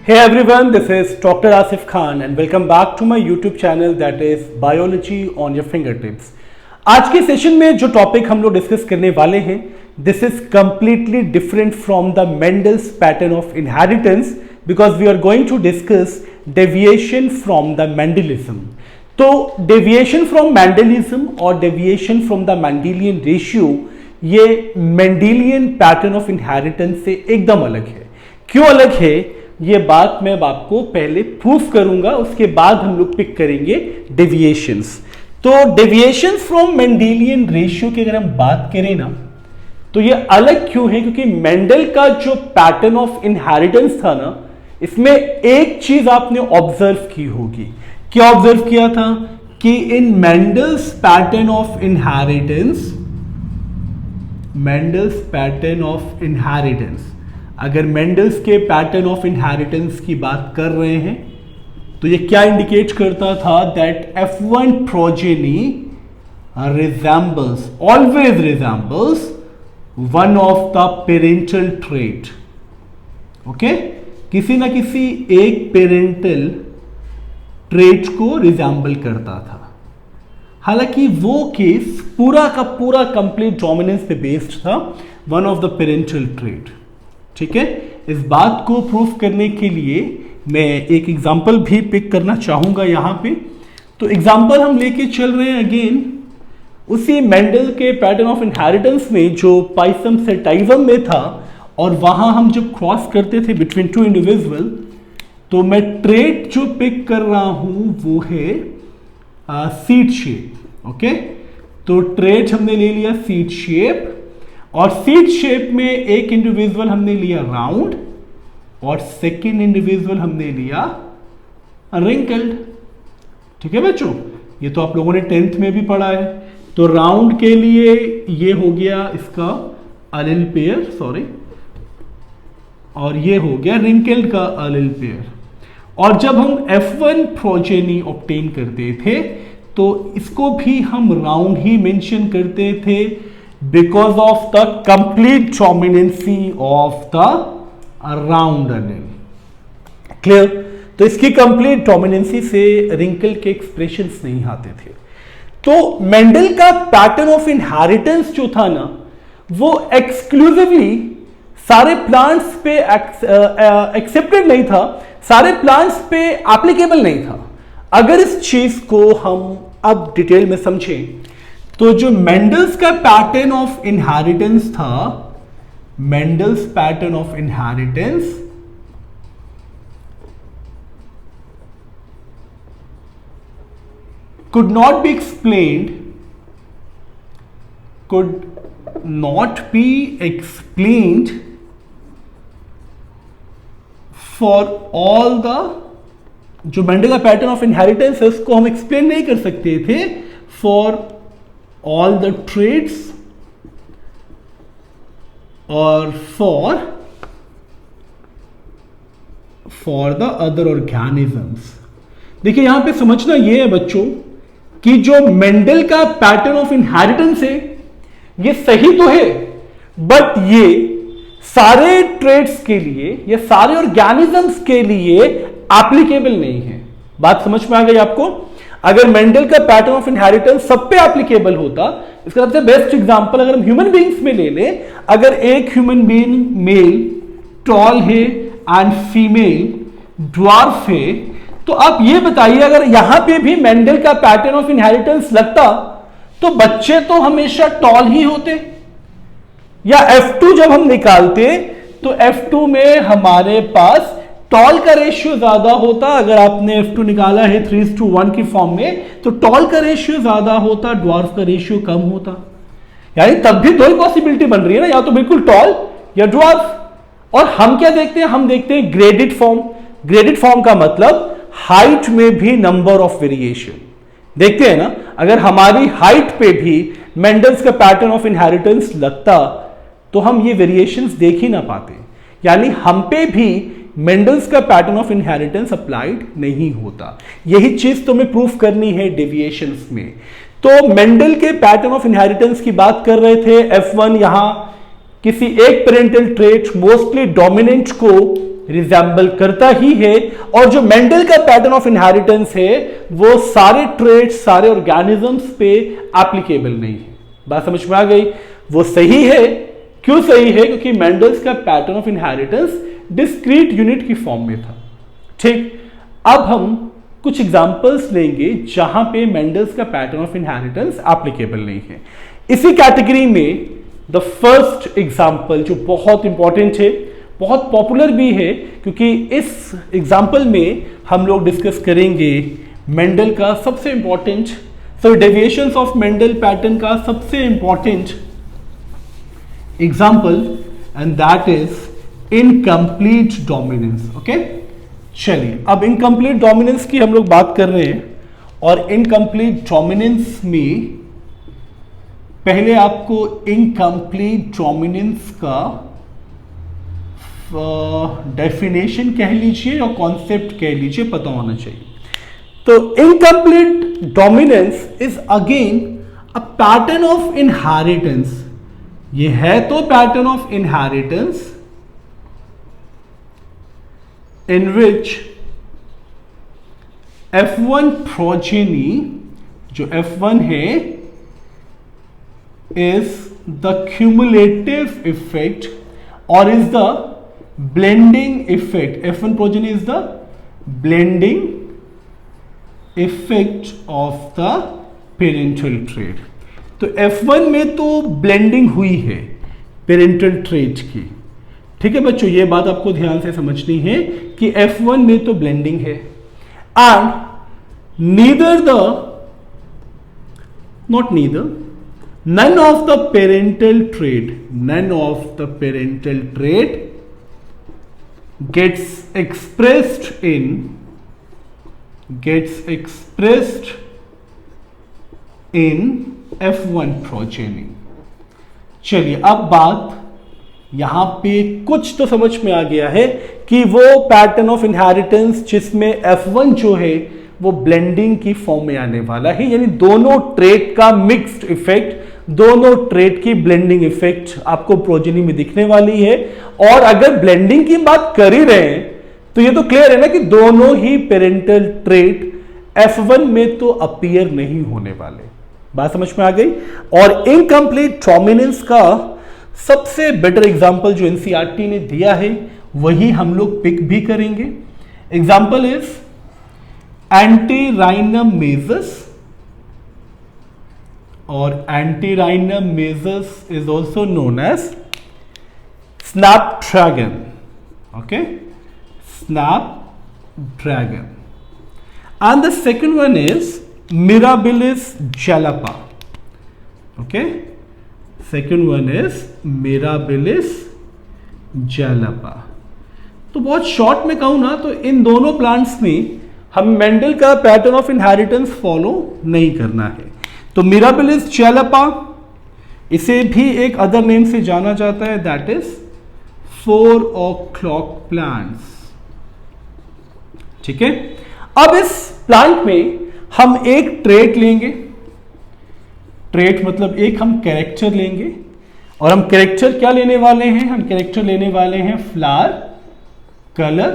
Hey everyone, this is Dr. Asif Khan and welcome back to my YouTube channel that is Biology on your fingertips. आज के session में जो topic हम लोग discuss करने वाले हैं, this is completely different from the Mendel's pattern of inheritance because we are going to discuss deviation from the Mendelism. तो डेविएशन फ्रॉम मेंडलिज्म और deviation from the Mendelian ratio ये मेंडेलियन पैटर्न ऑफ इनहेरिटेंस से एकदम अलग है. क्यों अलग है ये बात मैं आपको पहले प्रूफ करूंगा, उसके बाद हम लोग पिक करेंगे डेविएशंस. तो डेविएशंस फ्रॉम मेंडेलियन रेशियो की अगर हम बात करें ना तो ये अलग क्यों है, क्योंकि मेंडल का जो पैटर्न ऑफ इनहेरिटेंस था ना, इसमें एक चीज आपने ऑब्जर्व की होगी. क्या ऑब्जर्व किया था कि इन Mendel's pattern of inheritance, Mendel's pattern of inheritance, अगर मेंडल्स के पैटर्न ऑफ इनहेरिटेंस की बात कर रहे हैं तो ये क्या इंडिकेट करता था that F1 progeny resembles, always resembles one of the parental trait. Okay, किसी ना किसी एक पेरेंटल ट्रेट को रिजेंबल करता था. हालांकि वो केस पूरा का पूरा कंप्लीट डोमिनेंस पे बेस्ड था, one of the parental trait. ठीक है, इस बात को प्रूफ करने के लिए मैं एक एग्जांपल भी पिक करना चाहूंगा यहां पे. तो एग्जांपल हम लेके चल रहे हैं अगेन उसी मेंडल के पैटर्न ऑफ इनहेरिटेंस में जो पाइसम सेटाइजम में था, और वहां हम जब क्रॉस करते थे बिटवीन टू इंडिविजुअल, तो मैं ट्रेट जो पिक कर रहा हूं वो है सीड शेप. ओके, तो ट्रेट हमने ले लिया सीड शेप, और सीड शेप में एक इंडिविजुअल हमने लिया राउंड और सेकेंड इंडिविजुअल हमने लिया रिंकल्ड. ठीक है बच्चों, ये तो आप लोगों ने 10th में भी पढ़ा है. तो राउंड के लिए ये हो गया इसका अलिल पेयर, सॉरी, और ये हो गया रिंकल्ड का अलिल पेयर. और जब हम F1 प्रोजेनी ऑब्टेन करते थे तो इसको भी हम राउंड ही मेंशन करते थे because of the complete dominancy of the round allele. Clear? तो इसकी कंप्लीट डोमिनेंसी से रिंकल के एक्सप्रेशंस नहीं आते थे. तो मेंडल का पैटर्न ऑफ इनहेरिटेंस जो था ना, वो एक्सक्लूसिवली सारे प्लांट्स पे एक्सेप्टेड नहीं था, सारे प्लांट्स पे एप्लीकेबल नहीं था. अगर इस चीज को हम अब डिटेल में समझें तो जो मेंडल्स का पैटर्न ऑफ इनहेरिटेंस था, Mendel's pattern of inheritance could not be explained for all the, जो मेंडल का पैटर्न ऑफ इनहेरिटेंस है उसको हम एक्सप्लेन नहीं कर सकते थे for all the traits or for the other organisms. देखिए यहां पे समझना यह है बच्चों कि जो मेंडल का पैटर्न ऑफ इनहेरिटेंस है ये सही तो है, बट ये सारे ट्रेट्स के लिए या सारे ऑर्गेनिजम्स के लिए एप्लीकेबल नहीं है. बात समझ में आ गई आपको? अगर मेंडल का पैटर्न ऑफ इनहेरिटेंस सब पे एप्लीकेबल होता, इसका सबसे बेस्ट एग्जांपल अगर हम ह्यूमन बीइंग्स में ले लें, अगर एक ह्यूमन बीइंग मेल टॉल है एंड फीमेल ड्वार्फ है, तो आप ये बताइए अगर यहां पे भी मेंडल का पैटर्न ऑफ इनहेरिटेंस लगता तो बच्चे तो हमेशा टॉल ही होते. या F2 जब हम निकालते तो F2 में हमारे पास टॉल का रेशियो ज्यादा होता. अगर आपने F2 निकाला है 3:1 की फॉर्म में तो टॉल का रेशियो ज्यादा होता, ड्वार्फ का रेशियो कम होता. यानी तब भी दो ही पॉसिबिलिटी बन रही है ना, या तो बिल्कुल टॉल या ड्वार्फ. और हम क्या देखते हैं, हम देखते हैं ग्रेडेड फॉर्म. ग्रेडेड फॉर्म का मतलब हाइट में भी नंबर ऑफ वेरिएशन देखते हैं ना. अगर हमारी हाइट पे भी मेंडल्स का पैटर्न ऑफ इनहेरिटेंस लगता तो हम ये वेरिएशंस देख ही ना पाते. यानी हम पे भी मेंडल्स का पैटर्न ऑफ इनहेरिटेंस अप्लाइड नहीं होता. यही चीज तुम्हें प्रूफ करनी है डेविएशंस में. तो मेंडल के पैटर्न ऑफ इनहेरिटेंस की बात कर रहे थे. F1 यहां किसी एक पेरेंटल ट्रेट मोस्टली डोमिनेंट को रिजेंबल करता ही है, और जो मेंडल का पैटर्न ऑफ इनहेरिटेंस है वो सारे ट्रेट्स, सारे ऑर्गेनिजम्स पे एप्लीकेबल नहीं है। बात समझ में आ गई? वो सही है। क्यों सही है? क्योंकि मेंडल्स का pattern of inheritance discrete unit की फॉर्म में था। ठीक, अब हम कुछ एग्जांपल्स लेंगे जहां पे मेंडल्स का पैटर्न ऑफ इनहेरिटेंस एप्लीकेबल नहीं है। इसी कैटेगरी में द फर्स्ट एग्जांपल जो बहुत इंपॉर्टेंट है, बहुत पॉपुलर भी है, क्योंकि इस एग्जांपल में हम लोग डिस्कस करेंगे मेंडल का सबसे important, deviations of Mendel pattern का सबसे important example, and that is incomplete dominance. Okay, चलिए अब इनकम्प्लीट डोमिनेंस की हम लोग बात कर रहे हैं, और इनकम्प्लीट डोमिनेंस में पहले आपको इनकम्प्लीट डोमिनेंस का डेफिनेशन कह लीजिए या कॉन्सेप्ट कह लीजिए, पता होना चाहिए। तो incomplete dominance is again a pattern of inheritance. ये है तो pattern of inheritance in which F1 progeny, जो F1 है, is the cumulative effect or is the blending effect. F1 progeny is the blending effect of the parental trait. तो F1 में तो blending हुई है parental trait की। ठीक है बच्चों, ये बात आपको ध्यान से समझनी है कि F1 में तो ब्लेंडिंग है, and none of the parental trait gets expressed in F1 progeny। चलिए अब बात यहां पे कुछ तो समझ में आ गया है कि वो पैटर्न ऑफ इनहेरिटेंस जिसमें F1 जो है वो ब्लेंडिंग की फॉर्म में आने वाला है, यानी दोनों ट्रेट का मिक्स्ड इफेक्ट, दोनों ट्रेट की ब्लेंडिंग इफेक्ट आपको प्रोजेनी में दिखने वाली है। और अगर ब्लेंडिंग की बात कर ही रहे हैं तो ये तो क्लियर है ना कि दोनों ही पेरेंटल ट्रेट F1 में तो अपीयर नहीं होने वाले। बात समझ में आ गई? और इनकम्प्लीट डोमिनेंस का सबसे बेटर एग्जाम्पल जो एनसीईआरटी ने दिया है वही हम लोग पिक भी करेंगे। एग्जाम्पल इज एंटीराइनम मेजस, और antirrhinum majus is also known as snapdragon. Okay, snapdragon. And the second one is mirabilis jalapa। Okay, second one is mirabilis jalapa। तो बहुत शॉर्ट में कहूं ना तो इन दोनों प्लांट्स में हम मेंडल का पैटर्न ऑफ इनहेरिटेंस फॉलो नहीं करना है। तो मिराबिलिस jalapa, इसे भी एक अदर नेम से जाना जाता है, दैट इज 4 o'clock प्लांट्स। ठीक है, अब इस प्लांट में हम एक ट्रेट लेंगे, ट्रेट मतलब एक हम कैरेक्टर लेंगे, और हम कैरेक्टर क्या लेने वाले हैं? हम कैरेक्टर लेने वाले हैं फ्लावर कलर,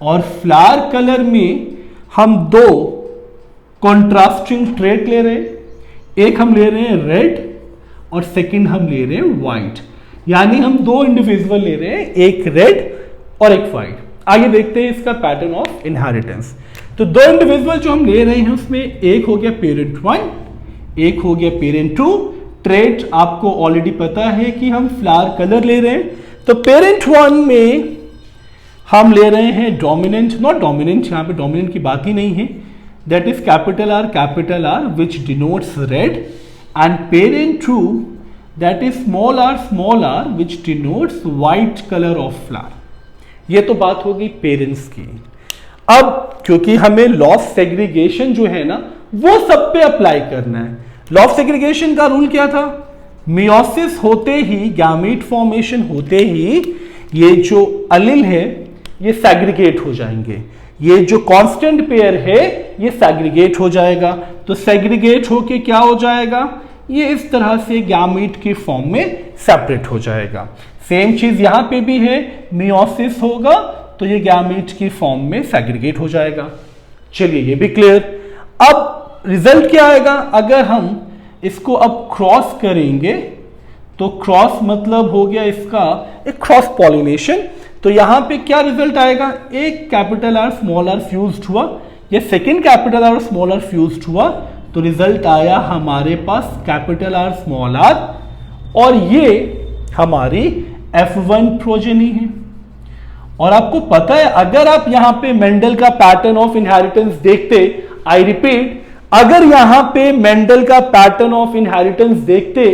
और फ्लावर कलर में हम दो कॉन्ट्रास्टिंग ट्रेट ले रहे हैं। एक हम ले रहे हैं रेड और सेकंड हम ले रहे हैं व्हाइट, यानी हम दो इंडिविजुअल ले रहे हैं, एक रेड और एक व्हाइट। आगे देखते हैं इसका पैटर्न ऑफ इनहेरिटेंस। तो दो इंडिविजुअल जो हम ले रहे हैं उसमें एक हो गया पेरेंट 1, एक हो गया पेरेंट 2। ट्रेट आपको ऑलरेडी पता है कि हम फ्लावर कलर ले रहे हैं। तो पेरेंट 1 में हम ले रहे हैं डोमिनेंट, नॉट डोमिनेंट, यहां पे डोमिनेंट की बात ही नहीं है, that is capital R which denotes red, and parent 2 that is small r which denotes white colour of flower. ये तो बात होगी पेरेंट्स की। अब क्योंकि हमें लॉ ऑफ सेग्रीगेशन जो है ना वो सब पे अप्लाई करना है। लॉ ऑफ सेग्रीगेशन का रूल क्या था? मियोसिस होते ही, गैमीट फॉर्मेशन होते ही ये जो अलिल है ये सेग्रीगेट हो जाएंगे, ये जो कांस्टेंट पेयर है ये सेग्रीगेट हो जाएगा। तो सेग्रीगेट होके क्या हो जाएगा? ये इस तरह से गैमीट के फॉर्म में सेपरेट हो जाएगा। सेम चीज यहां पे भी है, मियोसिस होगा तो ये गैमीट की फॉर्म में सेग्रीगेट हो जाएगा। चलिए ये भी क्लियर। अब रिजल्ट क्या आएगा, अगर हम इसको अब क्रॉस करेंगे तो क्रॉस मतलब हो गया इसका एक क्रॉस पॉलिनेशन। तो यहां पे क्या रिजल्ट आएगा, एक capital R small R fused हुआ, ये second capital R small R fused हुआ, तो रिजल्ट आया हमारे पास कैपिटल आर स्मॉल आर, और ये हमारी F1 प्रोजेनी है। और आपको पता है अगर आप यहां पे मेंडल का पैटर्न ऑफ इनहेरिटेंस देखते, आई रिपीट, अगर यहां पे मेंडल का पैटर्न ऑफ इनहेरिटेंस देखते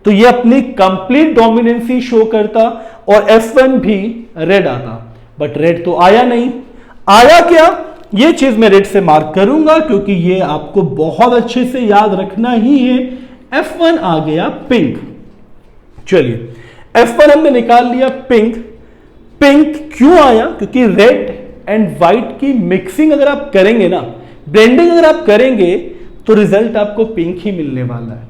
तो ये अपनी कंप्लीट डोमिनेंसी शो करता और F1 भी रेड आता, बट रेड तो आया नहीं। आया क्या, ये चीज मैं रेड से मार्क करूंगा क्योंकि ये आपको बहुत अच्छे से याद रखना ही है। F1 आ गया पिंक। चलिए F1 हमने निकाल लिया पिंक। पिंक क्यों आया, क्योंकि रेड एंड व्हाइट की मिक्सिंग अगर आप करेंगे ना, ब्लेंडिंग अगर आप करेंगे तो रिजल्ट आपको पिंक ही मिलने वाला है।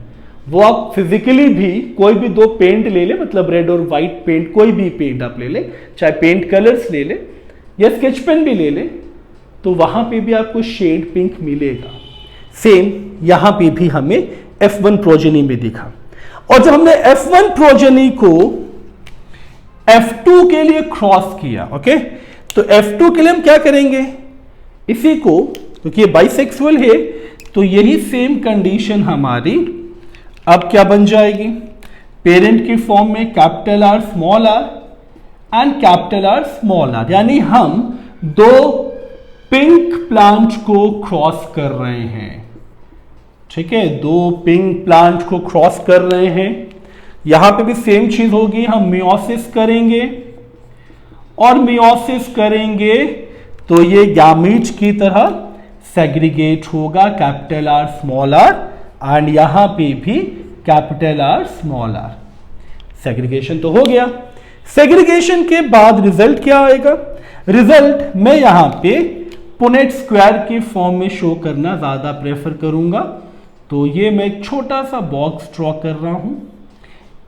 वो आप फिजिकली भी कोई भी दो पेंट ले ले, मतलब रेड और व्हाइट पेंट, कोई भी पेंट आप ले ले, चाहे पेंट कलर्स ले ले या स्केच पेन भी ले ले, तो वहां पे भी आपको शेड पिंक मिलेगा। सेम यहां पे भी हमें F1 प्रोजेनी में दिखा। और जब हमने F1 प्रोजेनी को F2 के लिए क्रॉस किया, ओके, तो F2 के लिए हम क्या करेंगे, इसी को, क्योंकि ये बाइसेक्सुअल है तो यही सेम कंडीशन हमारी अब क्या बन जाएगी, पेरेंट की फॉर्म में capital R small R and capital R small R, यानी हम दो पिंक प्लांट को क्रॉस कर रहे हैं। ठीक है, दो पिंक प्लांट को क्रॉस कर रहे हैं। यहां पे भी सेम चीज होगी, हम मियोसिस करेंगे और मियोसिस करेंगे तो ये गैमीट की तरह सेग्रीगेट होगा, capital R small R, and यहां पे भी capital R small R. Segregation तो हो गया। सेग्रीगेशन के बाद रिजल्ट क्या आएगा, रिजल्ट मैं यहां पे पुनेट स्क्वायर की फॉर्म में शो करना ज्यादा प्रेफर करूंगा। तो ये मैं एक छोटा सा बॉक्स ड्रॉ कर रहा हूं,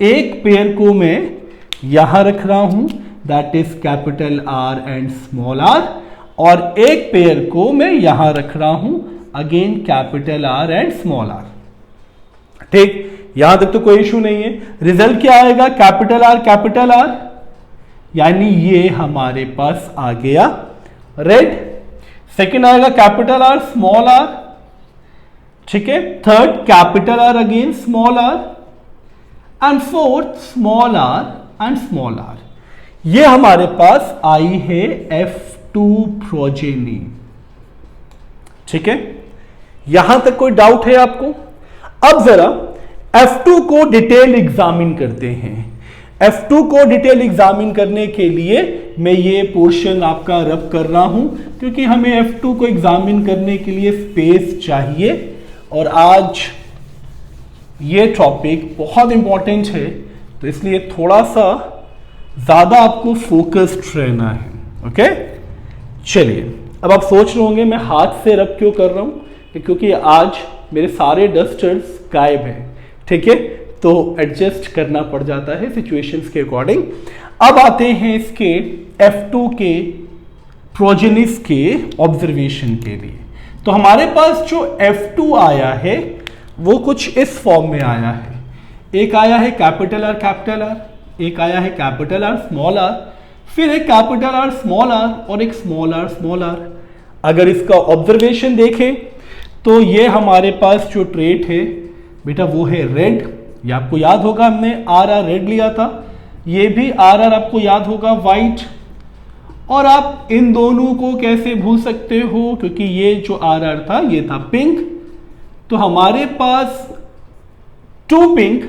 एक पेयर को मैं यहां रख रहा हूं, that is capital R and small R, और एक पेयर को मैं यहां रख रहा हूं, again capital R and small R. ठीक, यहां तक तो कोई इशू नहीं है। रिजल्ट क्या आएगा, कैपिटल आर, यानी ये हमारे पास आ गया रेड। सेकेंड आएगा कैपिटल आर स्मॉल आर, ठीक है। Third capital R again small R, and fourth small R and small R. ये हमारे पास आई है F2 प्रोजेनी। ठीक है, यहां तक कोई डाउट है आपको? अब जरा F2 को डिटेल एग्जामिन करते हैं। F2 को डिटेल एग्जामिन करने के लिए मैं ये पोर्शन आपका रब कर रहा हूं, क्योंकि हमें F2 को एग्जामिन करने के लिए स्पेस चाहिए, और आज ये टॉपिक बहुत इंपॉर्टेंट है, तो इसलिए थोड़ा सा ज्यादा आपको फोकस्ड रहना है। ओके, चलिए, अब आप सोच रहे होंगे मैं हाथ से रब क्यों कर रहा हूं, क्योंकि आज मेरे सारे डस्टर्स गायब हैं। ठीक है, तो एडजस्ट करना पड़ जाता है सिचुएशंस के अकॉर्डिंग। अब आते हैं इसके F2 के प्रोजेनिस के ऑब्जर्वेशन के लिए। तो हमारे पास जो F2 आया है वो कुछ इस फॉर्म में आया है। एक आया है कैपिटल आर, एक आया है कैपिटल आर स्मॉल आर, फिर एक कैपिटल आर स्मॉल आर और एक स्मॉल आर। अगर इसका ऑब्जर्वेशन देखें तो ये हमारे पास जो ट्रेट है बेटा वो है रेड। ये आपको याद होगा, हमने आर रेड लिया था, ये भी आर आपको याद होगा वाइट। और आप इन दोनों को कैसे भूल सकते हो, क्योंकि ये जो आर था ये था पिंक। तो हमारे पास 2 पिंक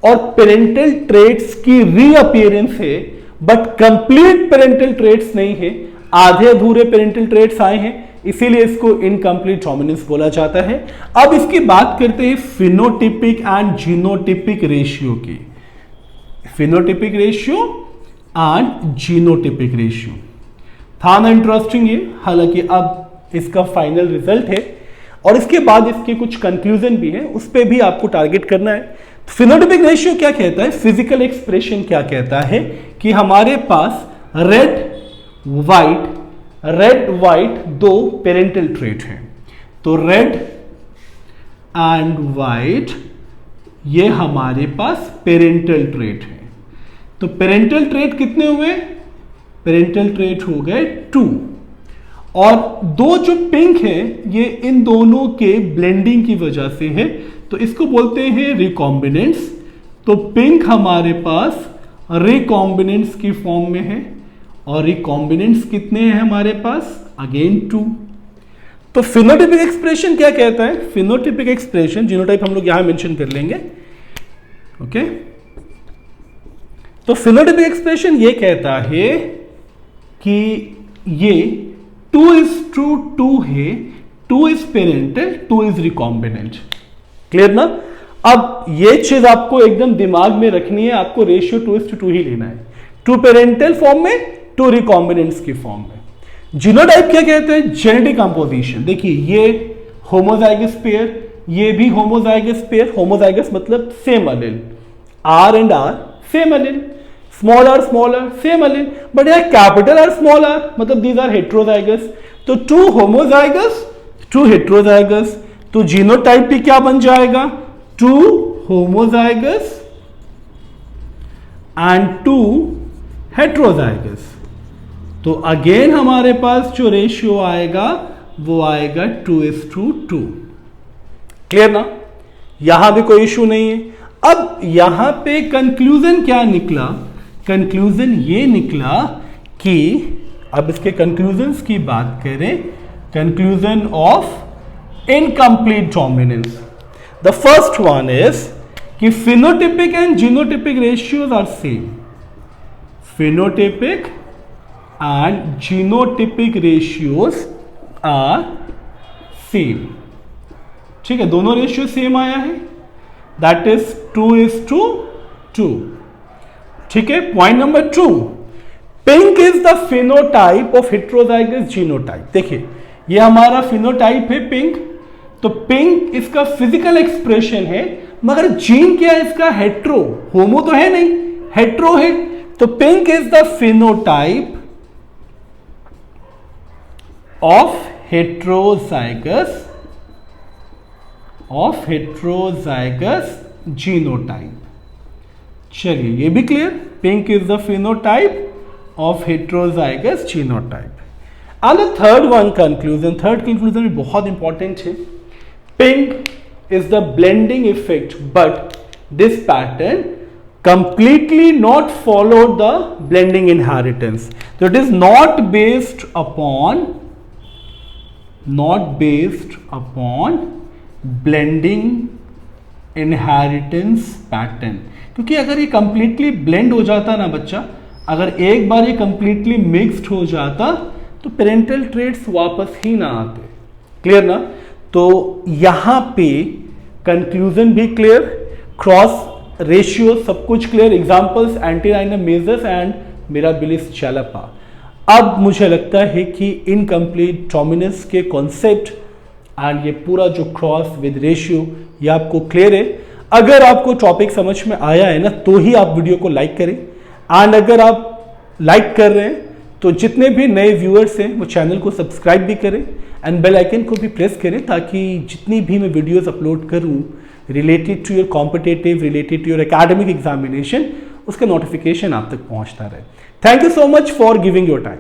और पेरेंटल ट्रेट्स की रीअपीयरेंस है, बट कंप्लीट पेरेंटल ट्रेट्स नहीं है, आधे अधूरे पेरेंटल ट्रेट्स आए हैं, इसीलिए इसको इनकम्प्लीट डोमिनेंस बोला जाता है। अब इसकी बात करते हैं फिनोटिपिक एंड जीनोटिपिक रेशियो की। Phenotypic ratio and genotypic ratio था ना इंटरेस्टिंग ये। हालांकि अब इसका फाइनल रिजल्ट है और इसके बाद इसके कुछ कंक्लूजन भी है, उस पर भी आपको टारगेट करना है। फिनोटिपिक रेशियो क्या कहता है, फिजिकल एक्सप्रेशन क्या कहता है कि हमारे पास रेड व्हाइट, रेड व्हाइट दो पेरेंटल ट्रेट हैं, तो रेड एंड व्हाइट ये हमारे पास पेरेंटल ट्रेट है। तो पेरेंटल ट्रेट कितने हुए? पेरेंटल ट्रेट हो गए 2, और दो जो पिंक है ये इन दोनों के ब्लेंडिंग की वजह से है, तो इसको बोलते हैं रिकॉम्बिनेंट्स। तो पिंक हमारे पास रिकॉम्बिनेंट्स की फॉर्म में है, और रिकॉम्बिनेंट्स कितने हैं हमारे पास? अगेन 2। तो फिनोटिपिक एक्सप्रेशन क्या कहता है? फिनोटिपिक एक्सप्रेशन, जीनोटाइप हम लोग यहां मेंशन कर लेंगे, ओके। तो फिनोटिपिक एक्सप्रेशन ये कहता है कि ये 2:2 है, 2 is parental, 2 is recombinant. Clear ना? अब ये चीज आपको एकदम दिमाग में रखनी है, आपको रेशियो 2:2 ही लेना है, 2 पेरेंटल फॉर्म में, 2 रिकॉम्बिनेंट्स की फॉर्म में। जीनोटाइप क्या कहते हैं? Genetic composition. देखिए ये होमोजाइगस पेयर, ये भी होमोजाइगस पेयर, होमोजाइगस मतलब same allele, R and R same allele, small R same allele, but यह कैपिटल आर स्मॉल आर मतलब दीज आर हेट्रोजाइगस। तो 2 होमोजाइगस, 2 हेट्रोजाइगस, तो जीनोटाइप भी क्या बन जाएगा? 2 होमोजाइगस एंड 2 हेट्रोजाइगस। तो अगेन हमारे पास जो रेशियो आएगा वो आएगा 2:2। क्लियर ना? यहां भी कोई इश्यू नहीं है। अब यहां पे कंक्लूजन क्या निकला? कंक्लूजन ये निकला कि अब इसके कंक्लूजन्स की बात करें, conclusion of incomplete dominance. The first one is कि phenotypic and genotypic ratios are same. Phenotypic and genotypic ratios are same। ठीक है, दोनों रेशियो सेम आया है, दैट इज 2:2। ठीक है, point number 2, pink is the phenotype of heterozygous genotype. देखिए ये हमारा फिनोटाइप है पिंक, तो पिंक इसका फिजिकल एक्सप्रेशन है, मगर जीन क्या है इसका? हेट्रो, होमो तो है नहीं, हेट्रो है। तो pink is the phenotype of heterozygous genotype। चलिए ये भी clear, pink is the phenotype of heterozygous genotype. And the third one conclusion, third conclusion भी बहुत इंपॉर्टेंट है, pink is the blending effect, but this pattern completely not followed the blending inheritance। So it is not based upon blending inheritance pattern। क्योंकि अगर ये completely blend हो जाता ना बच्चा, अगर एक बार ये completely mixed हो जाता तो parental traits वापस ही ना आते। क्लियर ना? तो यहां पे कंक्लूजन भी क्लियर, क्रॉस रेशियो सब कुछ clear, examples Antirrhinum majus and Mirabilis jalapa. अब मुझे लगता है कि इनकम्प्लीट डोमिनेंस के कॉन्सेप्ट एंड ये पूरा जो क्रॉस विद रेशियो ये आपको क्लियर है। अगर आपको टॉपिक समझ में आया है ना तो ही आप वीडियो को लाइक करें, एंड अगर आप लाइक कर रहे हैं तो जितने भी नए व्यूअर्स हैं वो चैनल को सब्सक्राइब भी करें एंड बेल आइकन को भी प्रेस करें, ताकि जितनी भी मैं वीडियोस अपलोड करूं related to your competitive, related to your academic examination, उसका नोटिफिकेशन आप तक पहुंचता रहे। Thank you so much for giving your time.